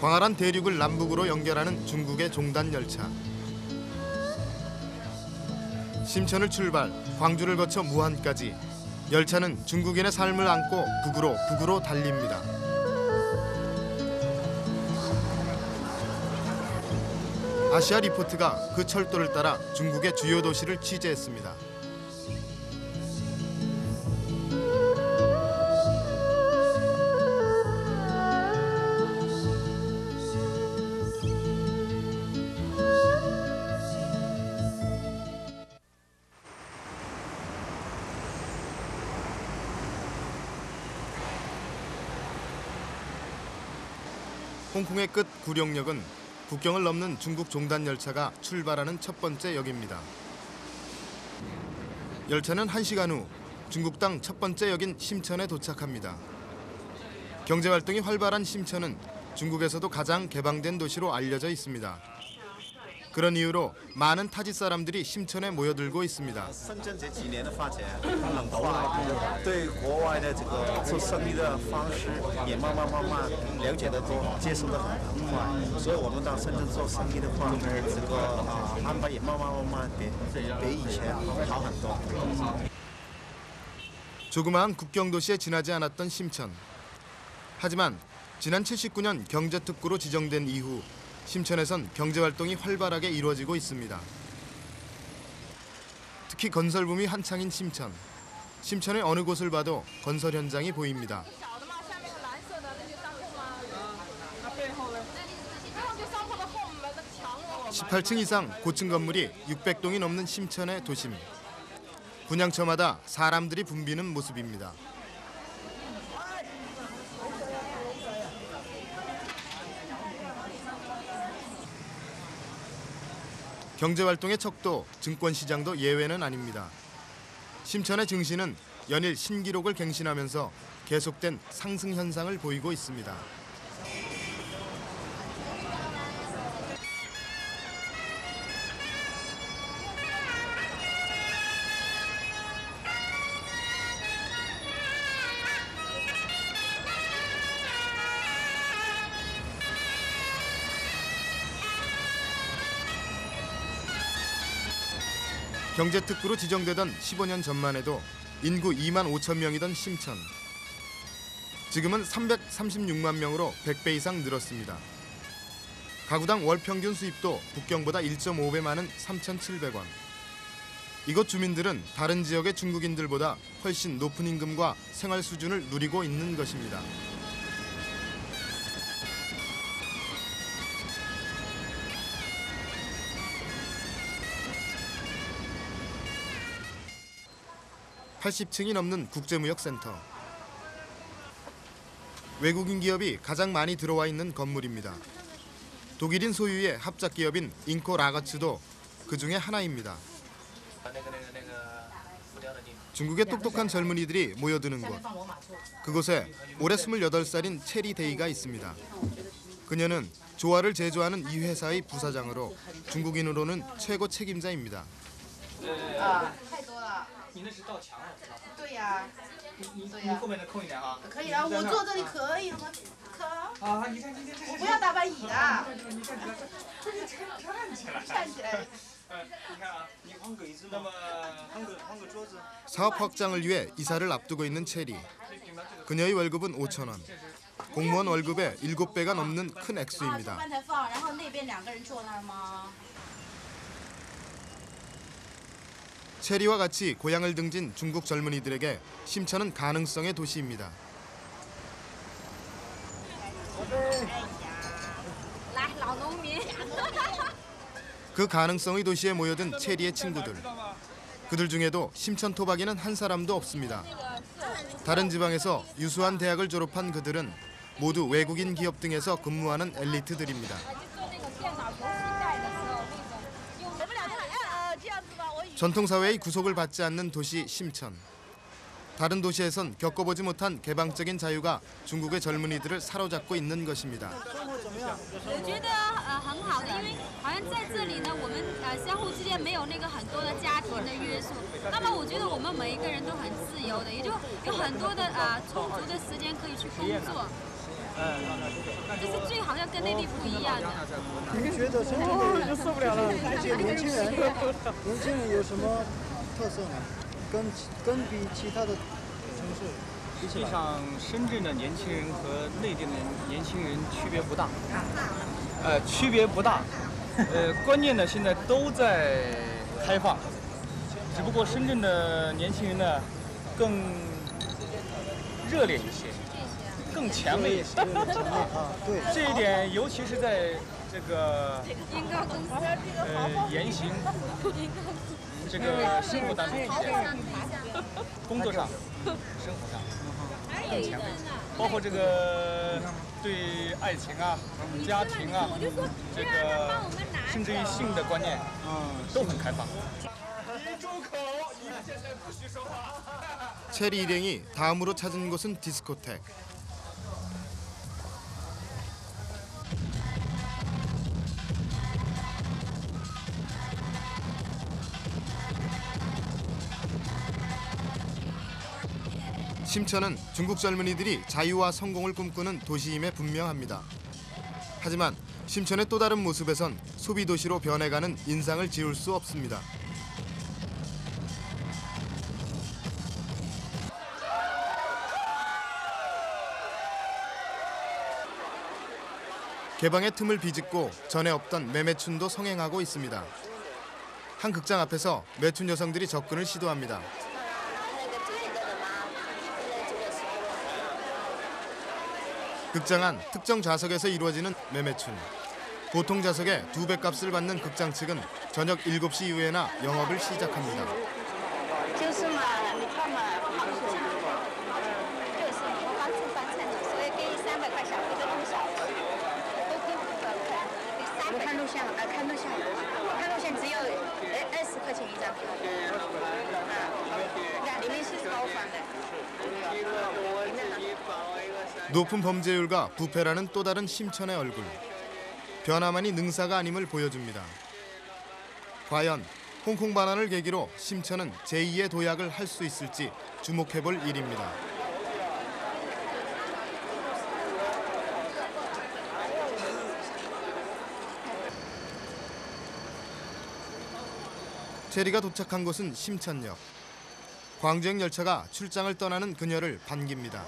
광활한 대륙을 남북으로 연결하는 중국의 종단 열차. 심천을 출발, 광주를 거쳐 무안까지 열차는 중국인의 삶을 안고 북으로 달립니다. 아시아 리포트가 그 철도를 따라 중국의 주요 도시를 취재했습니다. 홍콩의 끝 구룡역은 국경을 넘는 중국 종단 열차가 출발하는 첫 번째 역입니다. 열차는 1시간 후 중국 땅 첫 번째 역인 심천에 도착합니다. 경제활동이 활발한 심천은 중국에서도 가장 개방된 도시로 알려져 있습니다. 그런 이유로 많은 타지 사람들이 심천에 모여들고 있습니다. 조그마한 국경도시에 지나지 않았던 심천. 하지만 지난 79년 경제특구로 지정된 이후 심천에선 경제활동이 활발하게 이루어지고 있습니다. 특히 건설붐이 한창인 심천. 심천의 어느 곳을 봐도 건설 현장이 보입니다. 18층 이상 고층 건물이 600동이 넘는 심천의 도심. 분양처마다 사람들이 붐비는 모습입니다. 경제활동의 척도, 증권시장도 예외는 아닙니다. 심천의 증시는 연일 신기록을 갱신하면서 계속된 상승 현상을 보이고 있습니다. 경제특구로 지정되던 15년 전만 해도 인구 2만 5천 명이던 심천. 지금은 336만 명으로 100배 이상 늘었습니다. 가구당 월 평균 수입도 북경보다 1.5배 많은 3,700원. 이곳 주민들은 다른 지역의 중국인들보다 훨씬 높은 임금과 생활 수준을 누리고 있는 것입니다. (80층이) 넘는 국제무역센터. 외국인 기업이 가장 많이 들어와 있는 건물입니다. 독일인 소유의 합작기업인 잉코 라거츠도 그 중에 하나입니다. 중국의 똑똑한 젊은이들이 모여드는 곳. 그곳에 올해 28살인 체리 데이가 있습니다. 그녀는 조화를 제조하는 이 회사의 부사장으로 중국인으로는 최고 책임자입니다. 你那是到墙了，是吧？对呀。你后面能空一点啊？可以啊，我坐这里可以吗？可。啊，你看，我不要大班椅的。你站起来，站起来。你看啊，你换个椅子，那么换个桌子。 사업 확장을 위해 이사를 앞두고 있는 체리. 그녀의 월급은 5,000원. 공무원 월급의 7배가 넘는 큰 액수입니다. 체리와 같이 고향을 등진 중국 젊은이들에게 심천은 가능성의 도시입니다. 그 가능성의 도시에 모여든 체리의 친구들. 그들 중에도 심천 토박이는 한 사람도 없습니다. 다른 지방에서 유수한 대학을 졸업한 그들은 모두 외국인 기업 등에서 근무하는 엘리트들입니다. 전통사회의 구속을 받지 않는 도시 심천. 다른 도시에선 겪어보지 못한 개방적인 자유가 중국의 젊은이들을 사로잡고 있는 것입니다. 我觉得很好的，因为好像在这里呢，我们相互之间没有那个很多的家庭的约束。那么我觉得我们每一个人都很自由的，也就有很多的充足的时间可以去工作。就是最好像跟内地不一样的。你们觉得深圳的就受不了了，这些年轻人有什么特色呢？跟比其他的城市比起来，实际上，深圳的年轻人和内地的年轻人区别不大，区别不大，关键呢现在都在开放，只不过深圳的年轻人呢更热烈一些，更前卫一些。对，这一点尤其是在这个英告公司，言行这个生活当中体现，工作上、生活上更前卫，包括这个对爱情啊、家庭啊，这个甚至于性的观念，都很开放。 체리 일행이 다음으로 찾은 곳은 디스코텍. 심천은 중국 젊은이들이 자유와 성공을 꿈꾸는 도시임에 분명합니다. 하지만 심천의 또 다른 모습에선 소비 도시로 변해가는 인상을 지울 수 없습니다. 개방의 틈을 비집고 전에 없던 매매춘도 성행하고 있습니다. 한 극장 앞에서 매춘 여성들이 접근을 시도합니다. 극장 안 특정 좌석에서 이루어지는 매매춘. 보통 좌석의 2배 값을 받는 극장 측은 저녁 7시 이후에나 영업을 시작합니다. 높은 범죄율과 부패라는 또 다른 심천의 얼굴. 변화만이 능사가 아님을 보여줍니다. 과연 홍콩 반환을 계기로 심천은 제2의 도약을 할 수 있을지 주목해볼 일입니다. 체리가 도착한 곳은 심천역. 광주행 열차가 출장을 떠나는 그녀를 반깁니다.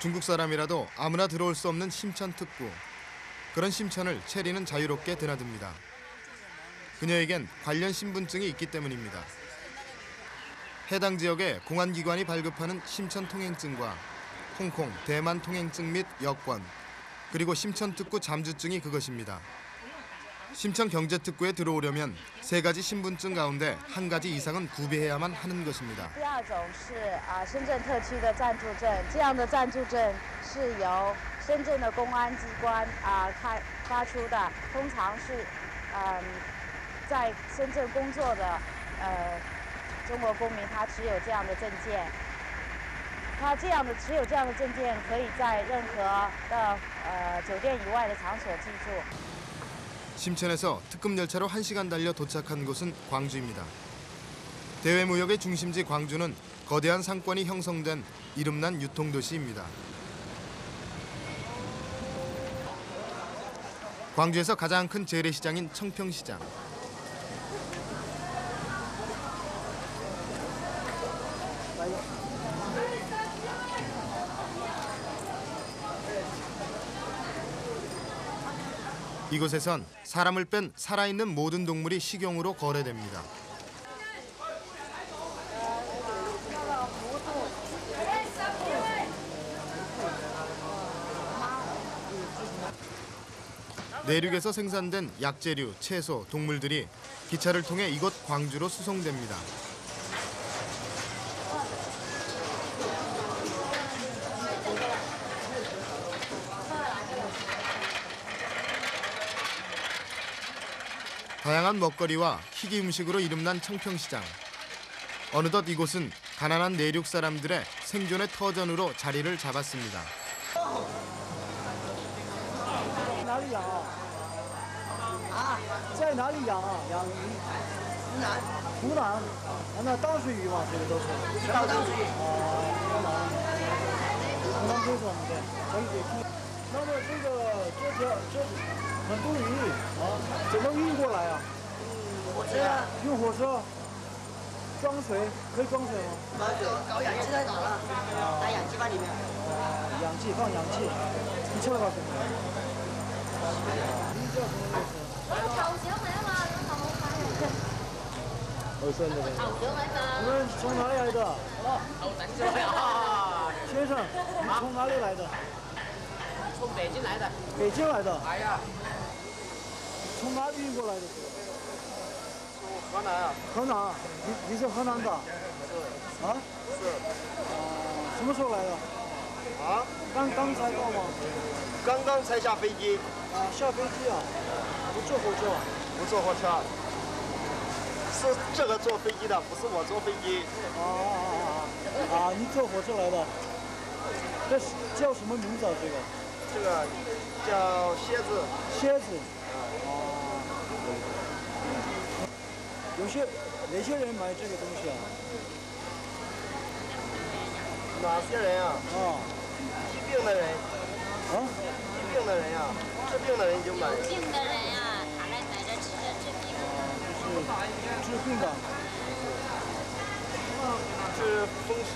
중국 사람이라도 아무나 들어올 수 없는 심천 특구. 그런 심천을 체리는 자유롭게 드나듭니다. 그녀에겐 관련 신분증이 있기 때문입니다. 해당 지역의 공안기관이 발급하는 심천 통행증과 홍콩, 대만 통행증 및 여권, 그리고 심천 특구 잠주증이 그것입니다. 심천 경제특구에 들어오려면 3가지 신분증 가운데 1가지 이상은 구비해야만 하는 것입니다. 第二种是深圳特区的暂住证，这样的暂住证是由深圳的公安机关发出的，通常是在深圳工作的中国公民，他持有这样的证件。 他持有这样的证件，可以在任何的酒店以外的场所居住。 심천에서 특급 열차로 1시간 달려 도착한 곳은 광주입니다. 대외 무역의 중심지 광주는 거대한 상권이 형성된 이름난 유통도시입니다. 광주에서 가장 큰 재래시장인 청평시장. 이곳에선 사람을 뺀 살아있는 모든 동물이 식용으로 거래됩니다. 내륙에서 생산된 약재류, 채소, 동물들이 기차를 통해 이곳 광주로 수송됩니다. 다양한 먹거리와 희귀 음식으로 이름난 청평시장. 어느덧 이곳은 가난한 내륙 사람들의 생존의 터전으로 자리를 잡았습니다. 在哪里养？在哪里养鱼？湖南，那淡水鱼嘛，这个都是。全部淡水鱼。湖南可以说对，可以。那么这很多鱼啊，怎么运过来啊？火车。用火车。装水可以装水吗？搞氧气太少了，打氧气放里面。氧气放氧气，你吃了吧？兄弟？你叫什么意思？你们从哪里来的？先生，你从哪里来的？从北京来的。北京来的。哎呀，从哪里运过来的？河南啊。河南，你是河南的？是。啊？是。什么时候来的？啊？刚才到吗？刚才下飞机。啊，下飞机啊？不坐火车？不坐火车。是这个坐飞机的，不是我坐飞机。你坐火车来的？这是叫什么名字啊？这个叫蝎子。蝎子。哪些人买这个东西啊？哪些人啊？疾病的人。啊？疾病的人呀，治病的人就买。病的人呀，他来买这治病。就是治病的。治风湿。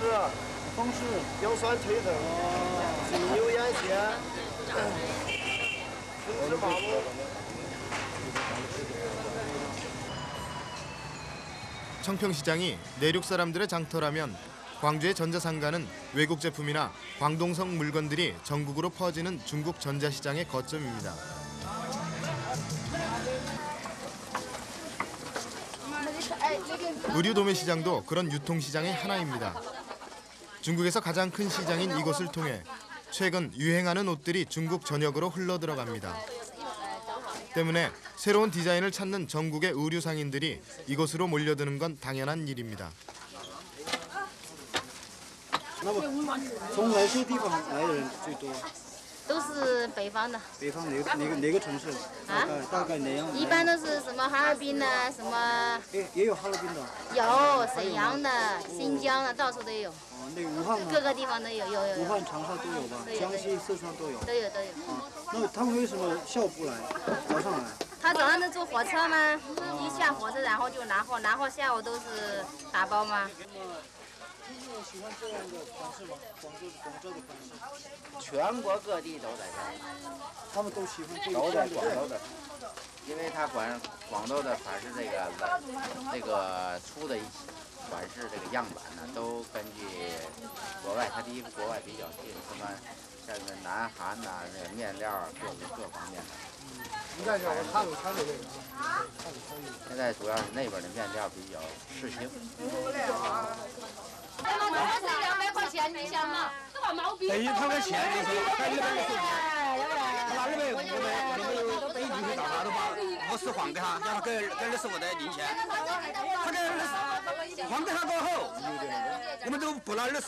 风湿。腰酸腿疼。颈牛咽血。风湿发木。 청평시장이 내륙 사람들의 장터라면 광주의 전자상가는 외국 제품이나 광동성 물건들이 전국으로 퍼지는 중국 전자시장의 거점입니다. 의류 도매 시장도 그런 유통시장의 하나입니다. 중국에서 가장 큰 시장인 이곳을 통해 최근 유행하는 옷들이 중국 전역으로 흘러들어갑니다. 때문에 새로운 디자인을 찾는 전국의 의류 상인들이 이곳으로 몰려드는 건 당연한 일입니다. 那么从哪些地方来的人最多？都是北方的。北方哪个城市？大概哪样？一般都是什么哈尔滨的，什么。也有哈尔滨的。有沈阳的、新疆的，到处都有。那个武汉呢？各个地方都有。武汉、长沙都有吧？江西、四川都有。都有。那他们为什么下午不来，早上来？他早上都坐火车吗？一下火车然后就拿货，下午都是打包吗？ 喜欢这样的款式吗？广州的款式。全国各地都在这儿。他们都喜欢这个。都在广州的，因为他广州的款式这个出的款式这个样板呢，都根据国外，它离国外比较近，什么像是南韩呐，那个面料各方面的。你看一下，我看过这个。现在主要是那边的面料比较适性。 200块钱，你想嘛？这把毛笔。等于他的钱就是在那边拿那边我等于进去找他，都把50还给他，让他给25的零钱。他给还给他过后，我们都不拿20，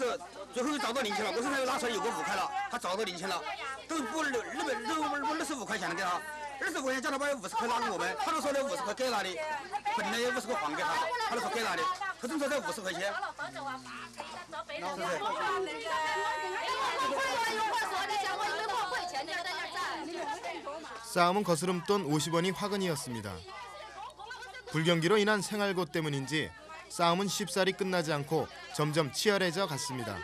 最后找到零钱了。我身上又拿出来有个5块了，他找到零钱了，都不25块钱的给他。 25块钱叫他把50块拿给我们，他就说那50块给哪里？本来50块还给他，他就说给哪里？他就说这50块钱。 싸움은 거스름돈 50원이 화근이었습니다. 불경기로 인한 생활고 때문인지 싸움은 쉽사리 끝나지 않고 점점 치열해져 갔습니다.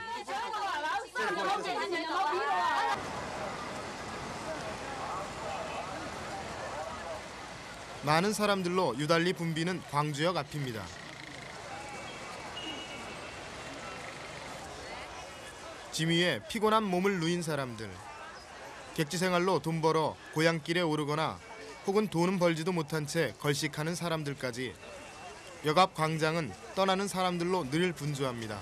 많은 사람들로 유달리 붐비는 광주역 앞입니다. 짐 위에 피곤한 몸을 누인 사람들. 객지 생활로 돈 벌어 고향길에 오르거나 혹은 돈은 벌지도 못한 채 걸식하는 사람들까지 역 앞 광장은 떠나는 사람들로 늘 분주합니다.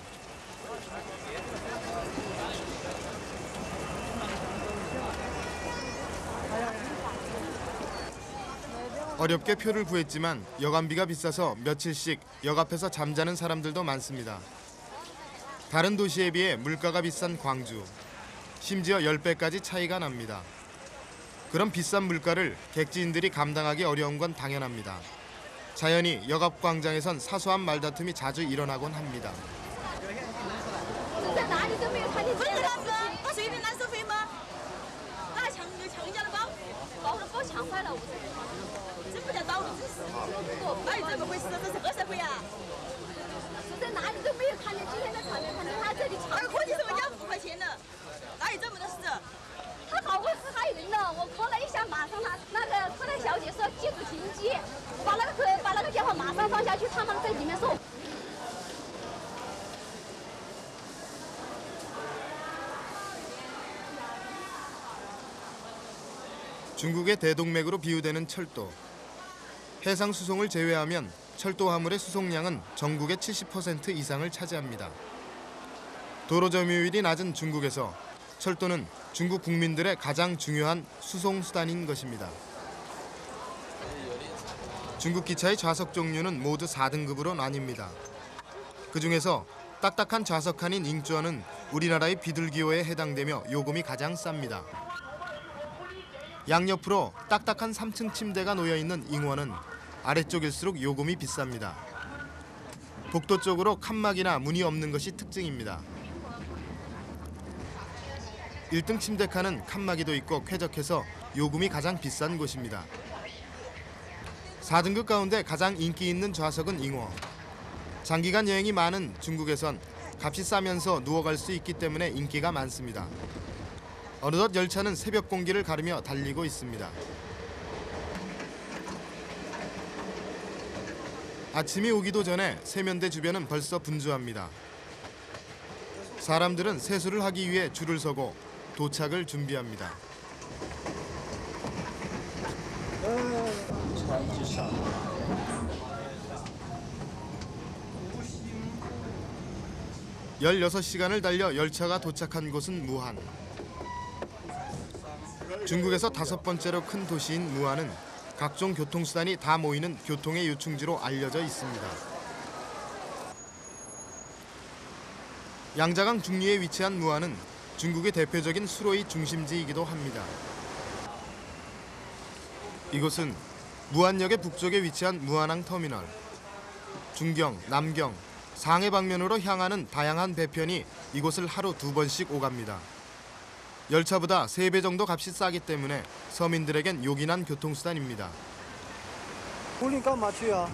어렵게 표를 구했지만 여간비가 비싸서 며칠씩 역 앞에서 잠자는 사람들도 많습니다. 다른 도시에 비해 물가가 비싼 광주. 심지어 10배까지 차이가 납니다. 그런 비싼 물가를 객지인들이 감당하기 어려운 건 당연합니다. 자연히 역앞 광장에선 사소한 말다툼이 자주 일어나곤 합니다. 在哪里都没有看见。不是那个，把随便拿收费吗？那抢人家的包，包抢坏了，我真不想找你，真是。哪有这么回事？这是何社会呀？在哪里都没有看见，今天在场面看见他这里抢。伙计怎么要5块钱呢？哪有这么多事？他好会是害人的，我 call 了一下，马上那个客人小姐说记住停机，我把那个电话马上放下去，他们在里面说。 중국의 대동맥으로 비유되는 철도. 해상 수송을 제외하면 철도 화물의 수송량은 전국의 70% 이상을 차지합니다. 도로 점유율이 낮은 중국에서 철도는 중국 국민들의 가장 중요한 수송 수단인 것입니다. 중국 기차의 좌석 종류는 모두 4등급으로 나뉩니다. 그중에서 딱딱한 좌석칸인 잉주어는 우리나라의 비둘기호에 해당되며 요금이 가장 쌉니다. 양옆으로 딱딱한 3층 침대가 놓여있는 잉원은 아래쪽일수록 요금이 비쌉니다. 복도 쪽으로 칸막이나 문이 없는 것이 특징입니다. 1등 침대 칸은 칸막이도 있고 쾌적해서 요금이 가장 비싼 곳입니다. 4등급 가운데 가장 인기 있는 좌석은 잉워. 장기간 여행이 많은 중국에선 값이 싸면서 누워갈 수 있기 때문에 인기가 많습니다. 어느덧 열차는 새벽 공기를 가르며 달리고 있습니다. 아침이 오기도 전에 세면대 주변은 벌써 분주합니다. 사람들은 세수를 하기 위해 줄을 서고 도착을 준비합니다. (16시간을) 달려 열차가 도착한 곳은 무한. 중국에서 5번째로 큰 도시인 무안은 각종 교통수단이 다 모이는 교통의 요충지로 알려져 있습니다. 양자강 중류에 위치한 무안은 중국의 대표적인 수로의 중심지이기도 합니다. 이곳은 무안역의 북쪽에 위치한 무안항 터미널. 중경, 남경, 상해 방면으로 향하는 다양한 배편이 이곳을 하루 2번씩 오갑니다. 열차보다 3배 정도 값이 싸기 때문에 서민들에겐 요긴한 교통수단입니다. 湖里干嘛去啊？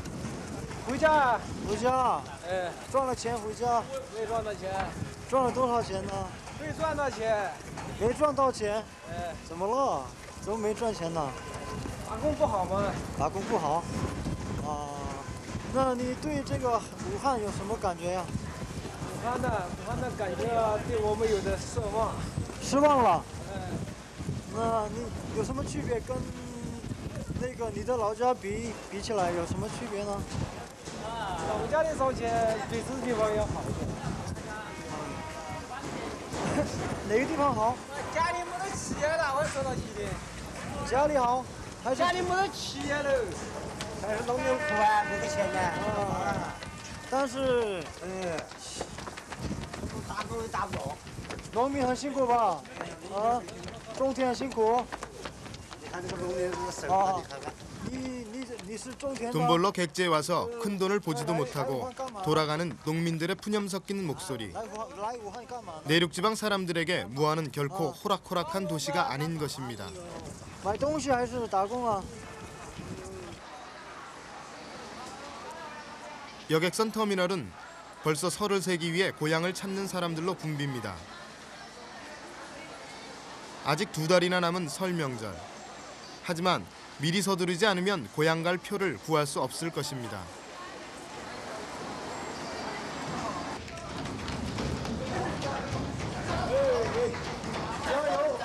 回家，回家。哎，赚了钱回家。没赚到钱，赚了多少钱呢？没赚到钱。没赚到钱。哎，怎么了？怎么没赚钱呢？打工不好吗？打工不好。啊，那你对这个武汉有什么感觉呀？武汉的感觉对我们有点失望。失望了。哎，那你有什么区别？跟那个你的老家比起来有什么区别呢？老家的烧钱比这地方要好一点。哪个地方好？家里没得企业了，我说到起的。家里好，还是家里没得企业喽，但是农民苦啊，没得钱呢。啊？但是打工也打不着。农民很辛苦吧？啊，种田很辛苦。你看这个农民这生啊活，你看看。你是种田的。 돈 벌러 객지에 와서 큰 돈을 보지도 못하고 돌아가는 농민들의 푸념 섞이는 목소리. 来武汉干嘛？ 내륙지방 사람들에게 무안은 결코 호락호락한 도시가 아닌 것입니다. 买东西还是打工啊？ 여객선 터미널은 벌써 설을 세기 위해 고향을 찾는 사람들로 붐빕니다. 아직 2달이나 남은 설 명절. 하지만 미리 서두르지 않으면 고향 갈 표를 구할 수 없을 것입니다.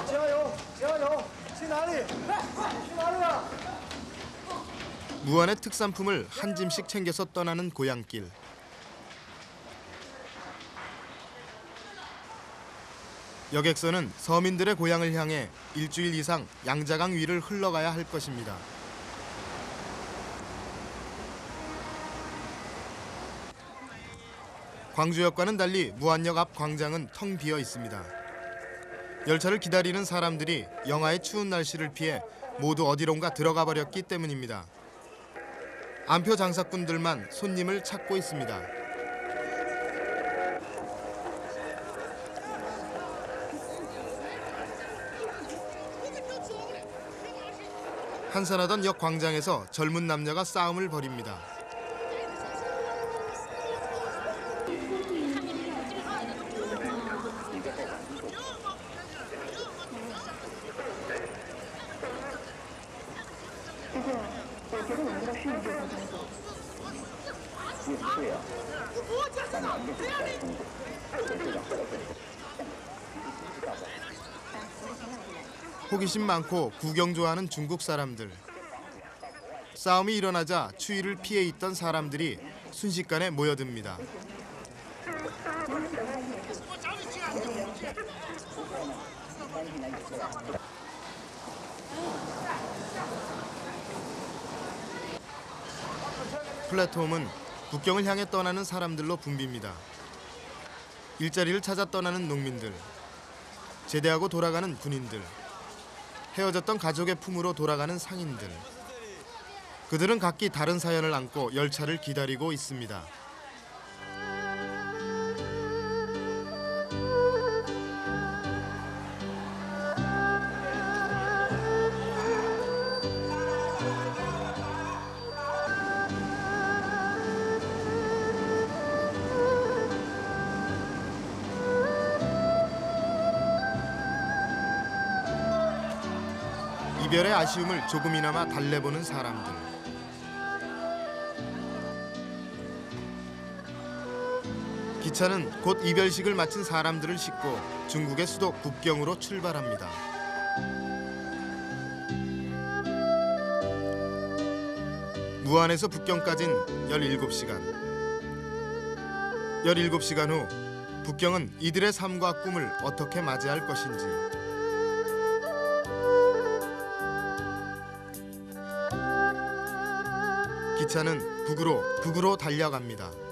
加油！去哪里？去哪里啊？ 무안의 특산품을 한 짐씩 챙겨서 떠나는 고향길. 여객선은 서민들의 고향을 향해 일주일 이상 양자강 위를 흘러가야 할 것입니다. 광주역과는 달리 무안역 앞 광장은 텅 비어 있습니다. 열차를 기다리는 사람들이 영하의 추운 날씨를 피해 모두 어디론가 들어가 버렸기 때문입니다. 암표 장사꾼들만 손님을 찾고 있습니다. 한산하던 역 광장에서 젊은 남녀가 싸움을 벌입니다. 호기심 많고 구경 좋아하는 중국 사람들. 싸움이 일어나자 추위를 피해 있던 사람들이 순식간에 모여듭니다. 플랫폼은 국경을 향해 떠나는 사람들로 붐빕니다. 일자리를 찾아 떠나는 농민들, 제대하고 돌아가는 군인들, 헤어졌던 가족의 품으로 돌아가는 상인들. 그들은 각기 다른 사연을 안고 열차를 기다리고 있습니다. 이별의 아쉬움을 조금이나마 달래보는 사람들. 기차는 곧 이별식을 마친 사람들을 싣고 중국의 수도 북경으로 출발합니다. 무안에서 북경까진 17시간. 17시간 후 북경은 이들의 삶과 꿈을 어떻게 맞이할 것인지. 기차는 북으로 달려갑니다.